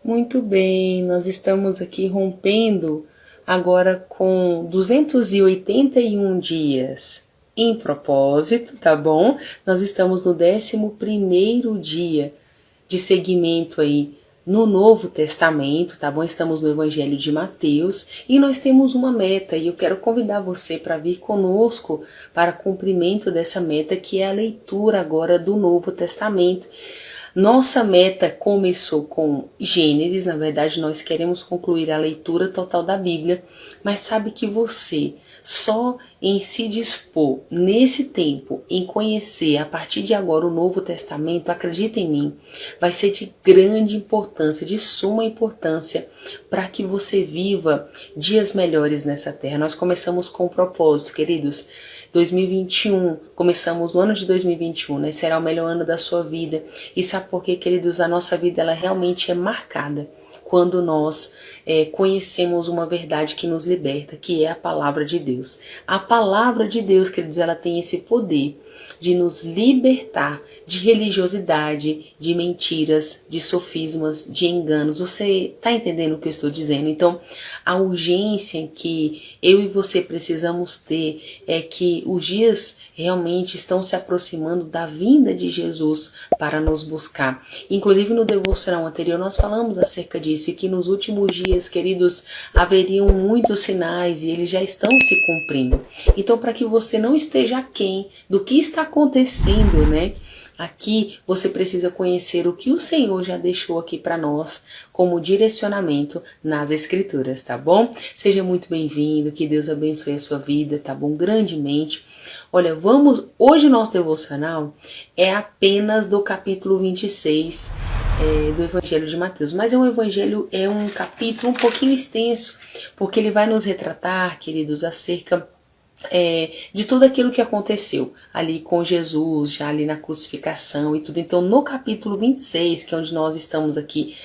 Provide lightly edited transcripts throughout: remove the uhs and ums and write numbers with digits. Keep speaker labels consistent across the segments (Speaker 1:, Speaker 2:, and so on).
Speaker 1: Muito bem, nós estamos aqui rompendo agora com 281 dias em propósito, tá bom? Nós estamos no 11º dia de seguimento aí no Novo Testamento, tá bom? Estamos no Evangelho de Mateus e nós temos uma meta e eu quero convidar você para vir conosco para cumprimento dessa meta, que é a leitura agora do Novo Testamento. Nossa meta começou com Gênesis, na verdade nós queremos concluir a leitura total da Bíblia, mas sabe que você só em se dispor nesse tempo em conhecer a partir de agora o Novo Testamento, acredita em mim, vai ser de grande importância, de suma importância para que você viva dias melhores nessa terra. Nós começamos com um propósito, queridos. 2021, começamos no ano de 2021, né? Será o melhor ano da sua vida. E sabe por quê, queridos? A nossa vida, ela realmente é marcada quando nós conhecemos uma verdade que nos liberta, que é a palavra de Deus. A palavra de Deus, queridos, ela tem esse poder de nos libertar de religiosidade, de mentiras, de sofismas, de enganos. Você está entendendo o que eu estou dizendo? Então, a urgência que eu e você precisamos ter é que os dias realmente estão se aproximando da vinda de Jesus para nos buscar. Inclusive no devocional anterior nós falamos acerca disso e que nos últimos dias, queridos, haveriam muitos sinais e eles já estão se cumprindo. Então, para que você não esteja aquém do que está acontecendo, né? Aqui você precisa conhecer o que o Senhor já deixou aqui para nós como direcionamento nas Escrituras, tá bom? Seja muito bem-vindo, que Deus abençoe a sua vida, tá bom? Grandemente. Olha, hoje o nosso devocional é apenas do capítulo 26 do Evangelho de Mateus, mas é um capítulo um pouquinho extenso, porque ele vai nos retratar, queridos, acerca de tudo aquilo que aconteceu ali com Jesus, já ali na crucificação e tudo. Então no capítulo 26, que é onde nós estamos aqui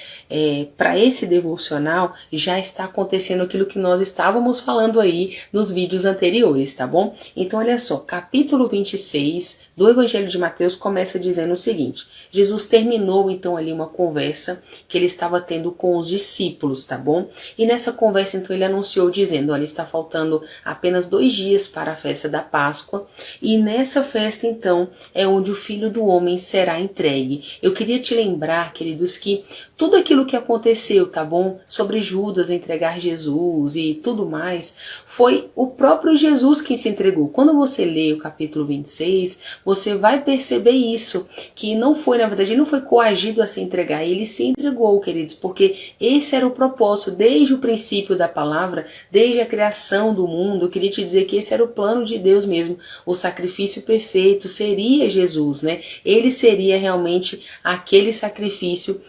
Speaker 1: para esse devocional, já está acontecendo aquilo que nós estávamos falando aí nos vídeos anteriores, tá bom? Então olha só, capítulo 26 do Evangelho de Mateus começa dizendo o seguinte: Jesus terminou então ali uma conversa que ele estava tendo com os discípulos, tá bom? E nessa conversa então ele anunciou dizendo: olha, está faltando apenas 2 dias para a festa da Páscoa, e nessa festa então é onde o Filho do Homem será entregue. Eu queria te lembrar, queridos, que tudo aquilo que aconteceu, tá bom? Sobre Judas entregar Jesus e tudo mais, foi o próprio Jesus quem se entregou. Quando você lê o capítulo 26, você vai perceber isso, que não foi, na verdade, ele não foi coagido a se entregar, ele se entregou, queridos, porque esse era o propósito desde o princípio da palavra, desde a criação do mundo. Eu queria te dizer que esse era o plano de Deus mesmo, o sacrifício perfeito seria Jesus, né? Ele seria realmente aquele sacrifício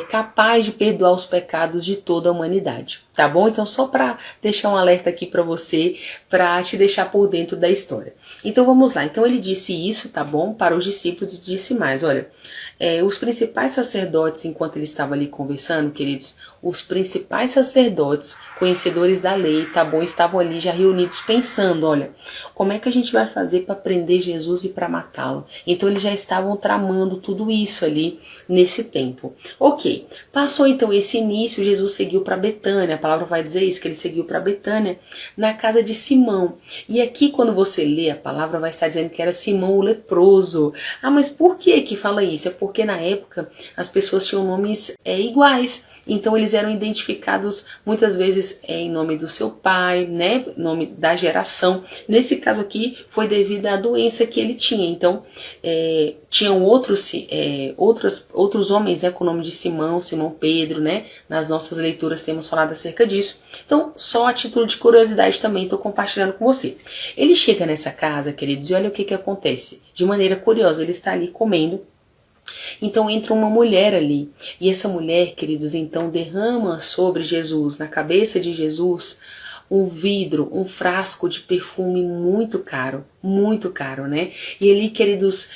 Speaker 1: capaz de perdoar os pecados de toda a humanidade, tá bom? Então só para deixar um alerta aqui para você, para te deixar por dentro da história. Então vamos lá, então ele disse isso, tá bom, para os discípulos e disse mais, olha, os principais sacerdotes, enquanto ele estava ali conversando, queridos, os principais sacerdotes, conhecedores da lei, tá bom, estavam ali já reunidos pensando, olha, como é que a gente vai fazer para prender Jesus e para matá-lo? Então eles já estavam tramando tudo isso ali nesse tempo. Ok, passou então esse início, Jesus seguiu para Betânia, a palavra vai dizer isso, que ele seguiu para Betânia, na casa de Simão. E aqui quando você lê a palavra vai estar dizendo que era Simão o leproso. Ah, mas por que fala isso? É porque na época as pessoas tinham nomes iguais. Então eles eram identificados muitas vezes em nome do seu pai, né, nome da geração. Nesse caso aqui foi devido à doença que ele tinha. Então tinham outros homens, né, com o nome de Simão Pedro, né. Nas nossas leituras temos falado acerca disso. Então só a título de curiosidade também estou compartilhando com você. Ele chega nessa casa, queridos, e olha o que acontece. De maneira curiosa, ele está ali comendo. Então entra uma mulher ali, e essa mulher, queridos, então derrama sobre Jesus, na cabeça de Jesus, um vidro, um frasco de perfume muito caro, né? E ali, queridos,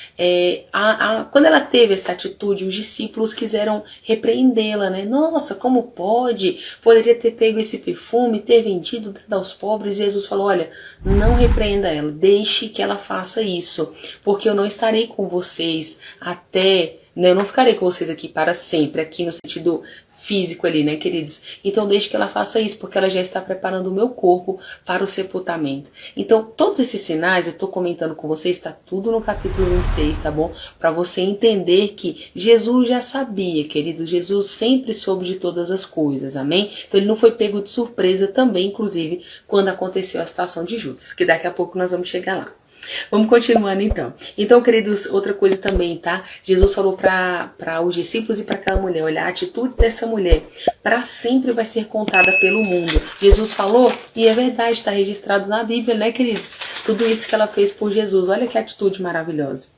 Speaker 1: quando ela teve essa atitude, os discípulos quiseram repreendê-la, né? Nossa, como pode? Poderia ter pego esse perfume, ter vendido, dado aos pobres. E Jesus falou, olha, não repreenda ela, deixe que ela faça isso, porque eu não estarei com vocês até... Eu não ficarei com vocês aqui para sempre, aqui no sentido físico ali, né, queridos? Então deixe que ela faça isso, porque ela já está preparando o meu corpo para o sepultamento. Então todos esses sinais, eu estou comentando com vocês, está tudo no capítulo 26, tá bom? Para você entender que Jesus já sabia, querido, Jesus sempre soube de todas as coisas, amém? Então ele não foi pego de surpresa também, inclusive, quando aconteceu a situação de Judas, que daqui a pouco nós vamos chegar lá. Vamos continuando então. Então, queridos, outra coisa também, tá? Jesus falou para os discípulos e para aquela mulher, olha, a atitude dessa mulher para sempre vai ser contada pelo mundo. Jesus falou, e é verdade, está registrado na Bíblia, né, queridos? Tudo isso que ela fez por Jesus, olha que atitude maravilhosa.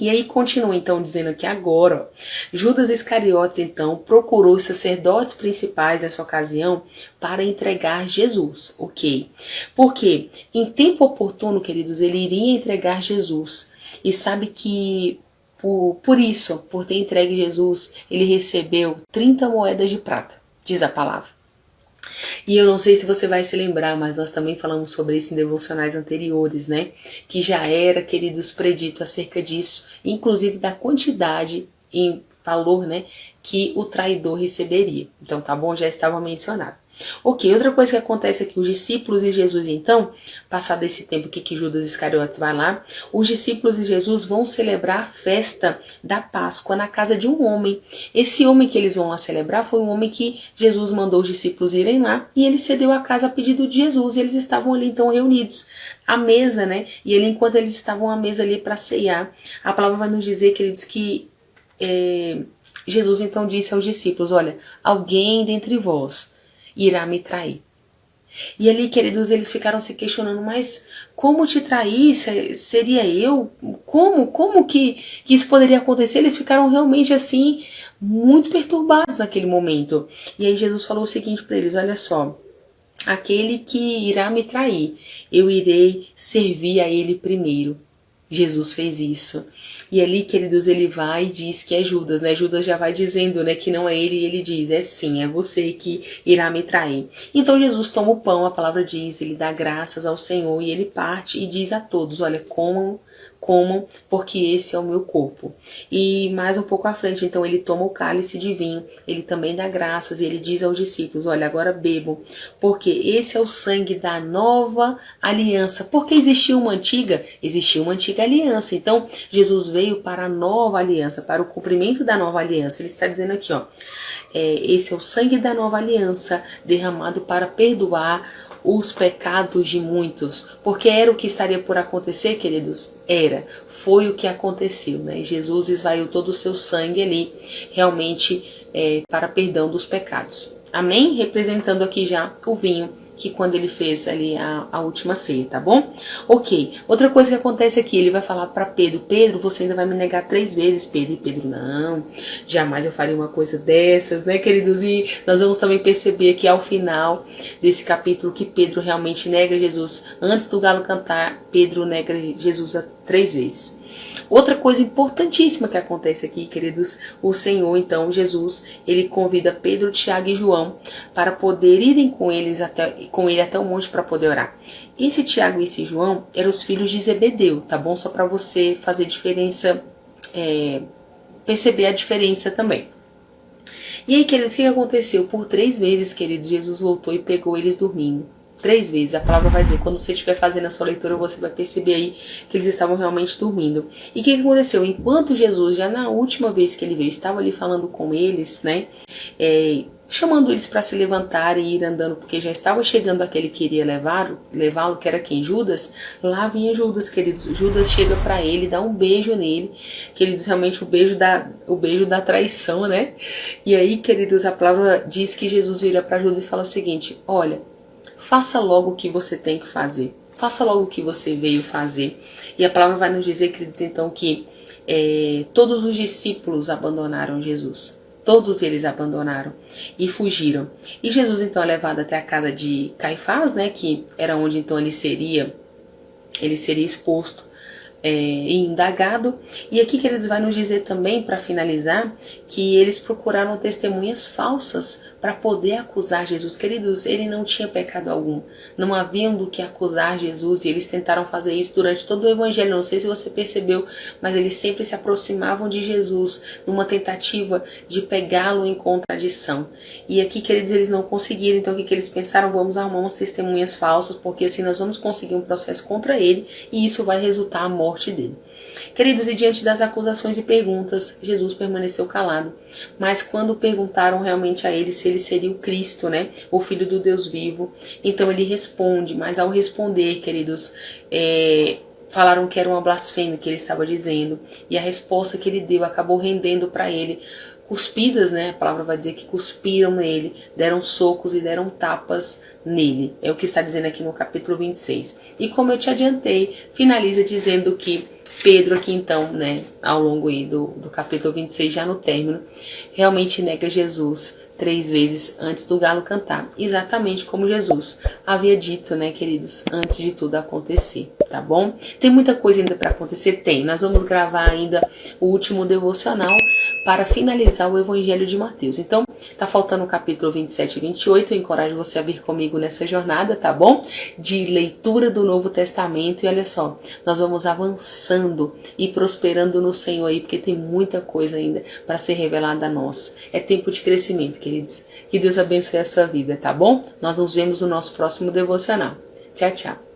Speaker 1: E aí continua então dizendo aqui agora, ó, Judas Iscariotes então procurou os sacerdotes principais nessa ocasião para entregar Jesus, ok? Porque em tempo oportuno, queridos, ele iria entregar Jesus. E sabe que por isso, por ter entregue Jesus, ele recebeu 30 moedas de prata, diz a palavra. E eu não sei se você vai se lembrar, mas nós também falamos sobre isso em devocionais anteriores, né? Que já era, queridos, predito acerca disso, inclusive da quantidade em valor, né, que o traidor receberia. Então, tá bom? Já estava mencionado. Ok, outra coisa que acontece aqui, os discípulos e Jesus então, passado esse tempo que Judas Iscariotes vai lá, os discípulos e Jesus vão celebrar a festa da Páscoa na casa de um homem. Esse homem que eles vão lá celebrar foi um homem que Jesus mandou os discípulos irem lá e ele cedeu a casa a pedido de Jesus e eles estavam ali então reunidos à mesa, né? E ele, enquanto eles estavam à mesa ali para ceiar, a palavra vai nos dizer, queridos, que Jesus então disse aos discípulos, olha, alguém dentre vós irá me trair. E ali, queridos, eles ficaram se questionando, mas como te trair? Seria eu? Como que isso poderia acontecer? Eles ficaram realmente assim, muito perturbados naquele momento. E aí Jesus falou o seguinte para eles, olha só, aquele que irá me trair, eu irei servir a ele primeiro. Jesus fez isso. E ali, queridos, ele vai e diz que é Judas, né? Judas já vai dizendo, né, que não é ele, e ele diz, é sim, é você que irá me trair. Então Jesus toma o pão, a palavra diz, ele dá graças ao Senhor e ele parte e diz a todos, olha, comam, porque esse é o meu corpo. E mais um pouco à frente, então ele toma o cálice de vinho, ele também dá graças e ele diz aos discípulos, olha, agora bebam, porque esse é o sangue da nova aliança. Porque existia uma antiga aliança. Então Jesus veio para a nova aliança, para o cumprimento da nova aliança. Ele está dizendo aqui, ó, esse é o sangue da nova aliança derramado para perdoar os pecados de muitos, porque era o que estaria por acontecer, queridos? Foi o que aconteceu, né? Jesus esvaiu todo o seu sangue ali, realmente para perdão dos pecados. Amém? Representando aqui já o vinho, que quando ele fez ali a última ceia, tá bom? Ok, outra coisa que acontece aqui, ele vai falar para Pedro, Pedro, você ainda vai me negar 3 vezes, Pedro, e Pedro, não, jamais eu faria uma coisa dessas, né, queridos? E nós vamos também perceber que ao final desse capítulo que Pedro realmente nega Jesus, antes do galo cantar, Pedro nega Jesus 3 vezes. Outra coisa importantíssima que acontece aqui, queridos, o Senhor, então, Jesus, ele convida Pedro, Tiago e João para poder irem com ele até o monte para poder orar. Esse Tiago e esse João eram os filhos de Zebedeu, tá bom? Só para você fazer diferença, perceber a diferença também. E aí, queridos, o que aconteceu? Por 3 vezes, queridos, Jesus voltou e pegou eles dormindo. 3 vezes, a palavra vai dizer, quando você estiver fazendo a sua leitura, você vai perceber aí que eles estavam realmente dormindo. E o que aconteceu? Enquanto Jesus, já na última vez que ele veio, estava ali falando com eles, né, chamando eles para se levantarem e ir andando, porque já estava chegando aquele que iria levá-lo, que era quem? Judas. Lá vinha Judas, queridos. Judas chega para ele, dá um beijo nele, queridos, realmente o beijo da traição, né? E aí, queridos, a palavra diz que Jesus vira para Judas e fala o seguinte, olha, faça logo o que você tem que fazer. Faça logo o que você veio fazer. E a palavra vai nos dizer, queridos, então, que todos os discípulos abandonaram Jesus. Todos eles abandonaram e fugiram. E Jesus, então, é levado até a casa de Caifás, né, que era onde, então, ele seria exposto e indagado. E aqui que eles vai nos dizer também, para finalizar, que eles procuraram testemunhas falsas para poder acusar Jesus. Queridos, ele não tinha pecado algum, não haviam do que acusar Jesus, e eles tentaram fazer isso durante todo o evangelho. Não sei se você percebeu, mas eles sempre se aproximavam de Jesus numa tentativa de pegá-lo em contradição. E aqui, queridos, eles não conseguiram. Então o que eles pensaram? Vamos arrumar umas testemunhas falsas, porque assim nós vamos conseguir um processo contra ele e isso vai resultar a morte dele. Queridos, e diante das acusações e perguntas, Jesus permaneceu calado. Mas quando perguntaram realmente a ele se ele seria o Cristo, né, o Filho do Deus vivo, então ele responde. Mas ao responder, queridos, falaram que era uma blasfêmia que ele estava dizendo. E a resposta que ele deu acabou rendendo para ele cuspidas, né? A palavra vai dizer que cuspiram nele, deram socos e deram tapas nele. É o que está dizendo aqui no capítulo 26. E como eu te adiantei, finaliza dizendo que Pedro aqui então, né, ao longo aí do capítulo 26, já no término, realmente nega Jesus 3 vezes antes do galo cantar. Exatamente como Jesus havia dito, né, queridos, antes de tudo acontecer, tá bom? Tem muita coisa ainda para acontecer? Tem. Nós vamos gravar ainda o último devocional para finalizar o Evangelho de Mateus. Então, tá faltando o capítulo 27 e 28. Eu encorajo você a vir comigo nessa jornada, tá bom? De leitura do Novo Testamento. E olha só, nós vamos avançando e prosperando no Senhor aí, porque tem muita coisa ainda para ser revelada a nós. É tempo de crescimento, queridos. Que Deus abençoe a sua vida, tá bom? Nós nos vemos no nosso próximo devocional. Tchau, tchau.